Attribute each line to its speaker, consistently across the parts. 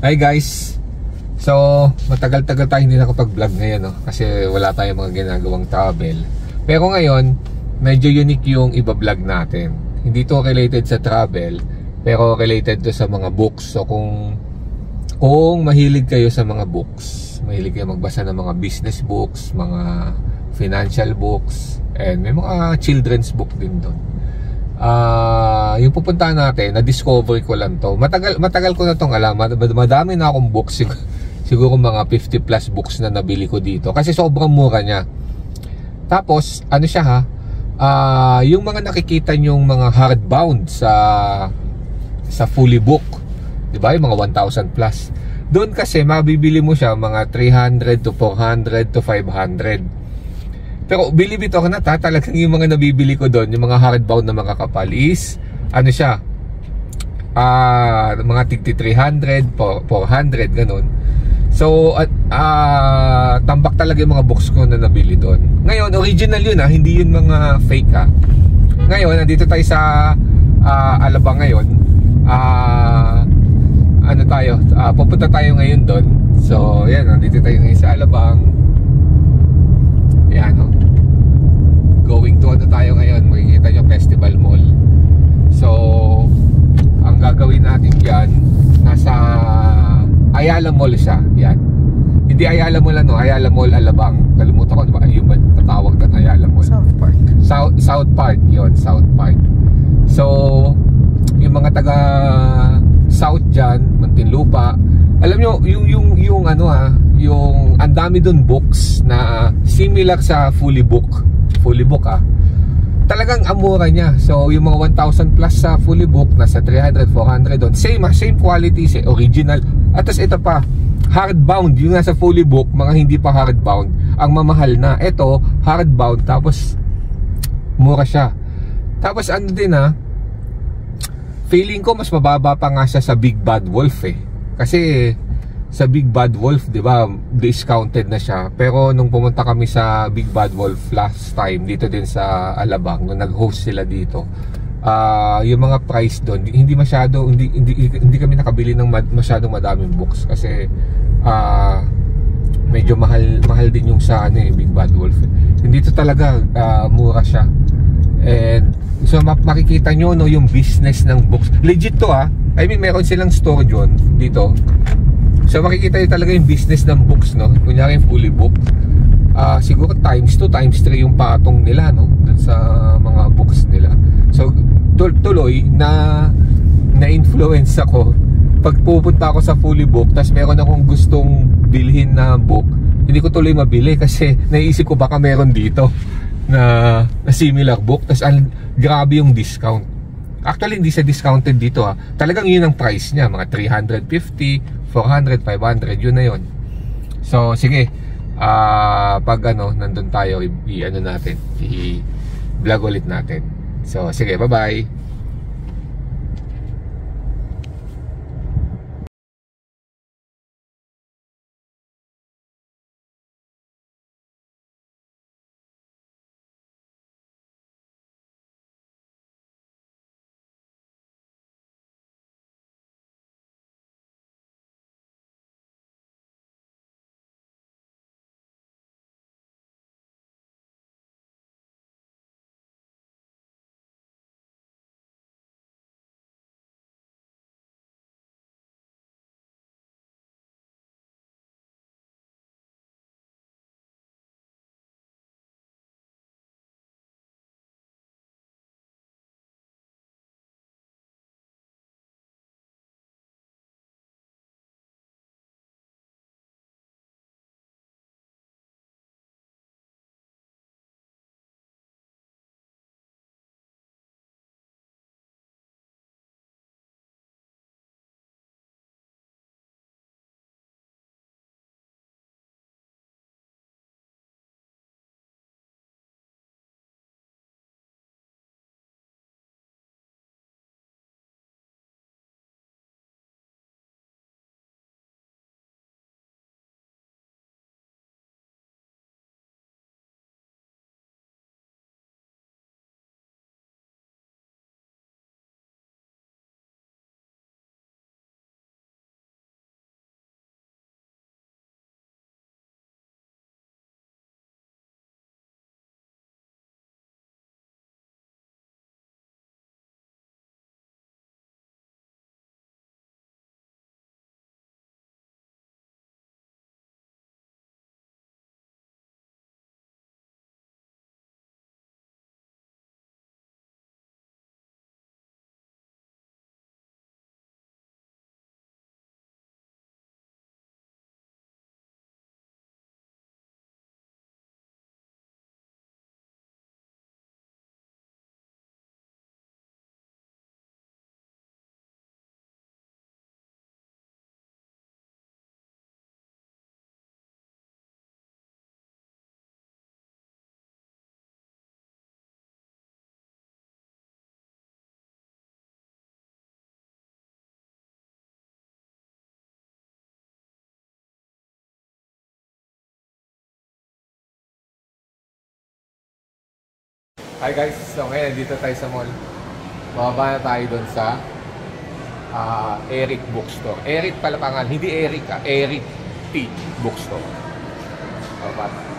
Speaker 1: Hi guys! So, matagal-tagal tayo hindi nakapag-vlog ngayon, no? Kasi wala tayong mga ginagawang travel. Pero ngayon, medyo unique yung iba-vlog natin. Hindi to related sa travel, pero related to sa mga books. So kung mahilig kayo sa mga books, mahilig kayo magbasa ng mga business books, mga financial books, and may mga children's book din doon. Yung pupuntahan natin, na-discover ko lang to. Matagal ko na tong alam. Madami na akong books. Siguro mga 50 plus books na nabili ko dito. Kasi sobrang mura niya. Tapos, ano siya ha? Yung mga nakikita nyong mga hardbound sa fully book. Diba? Yung mga 1,000 plus. Doon kasi, mabibili mo siya mga 300 to 400 to 500. Pero believe it or not, talagang yung mga nabibili ko doon, yung mga hardbound na mga kapal is, ano siya, mga tigti 300, 400, ganun. So, tambak talaga yung mga books ko na nabili doon. Ngayon, original yun hindi yun mga fake Ngayon, nandito tayo sa Alabang ngayon. Ano tayo, pupunta tayo ngayon doon. So, yan, nandito tayo ngayon sa Alabang. Yan, going to tayo ngayon, makikita nyo Festival Mall. So ang gagawin natin dyan, nasa Ayala Mall siya. Yan, hindi Ayala Mall Ayala Mall Alabang. Kalimutan ko ba yung patawag na Ayala Mall? South Park. South Park, yun, South Park. So yung mga taga South dyan, Muntinlupa, alam nyo, yung yung ang dami dun books na similar sa fully book talagang amura niya. So yung mga 1,000 plus sa fully book, nasa 300, 400 doon. Same quality, original. At tas ito pa, hardbound. Yung nasa fully book, mga hindi pa hardbound, ang mamahal na. Ito, hardbound, tapos mura siya. Tapos ano din feeling ko mas mababa pa nga siya sa Big Bad Wolf Kasi sa Big Bad Wolf, 'di ba, discounted na siya. Pero nung pumunta kami sa Big Bad Wolf last time dito din sa Alabang, nung nag-host sila dito, yung mga price doon hindi kami nakabili ng masyadong madaming books kasi medyo mahal din yung sa Big Bad Wolf. Hindi to talaga mura siya. And so makikita nyo yung business ng books. Legit to I mean, meron silang store dito. So makikita nyo talaga yung business ng books, kunyari yung fully book. Siguro times 2, times 3 yung patong nila, dun sa mga books nila. So tuloy na-influence ako. Pag pupunta ako sa fully book, tas meron akong gustong bilhin na book, hindi ko tuloy mabili kasi naiisip ko baka meron dito na similar book, tas grabe yung discount. Actually hindi siya discounted dito Talagang yun ang price niya, mga 350, 400, 500, yun na yun. So sige, pag nandun tayo, i-vlog ulit natin. So sige, bye bye. Hi guys, so ngayon dito tayo sa mall. Bababa na tayo doon sa Eric Bookstore. Eric pala pangalan, hindi Eric Eric T Bookstore. Bababa.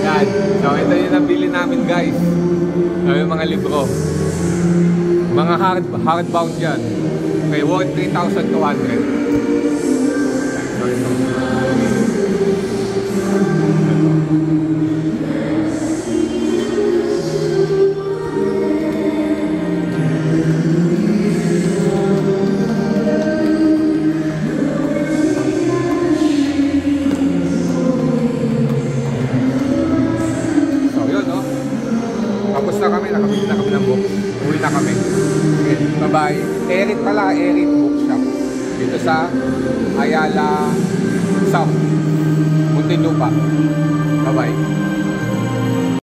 Speaker 1: Yan. So ito yung nabili namin guys. Yung mga libro. Mga hardbound yan. Okay, worth 3,200. So ito. Tapos na kami, nakabili na kami ng book. Uwi na kami. Okay, bye-bye. Erit pala, Erit Bookshop. Dito sa Ayala South, Muntinlupa. Bye-bye.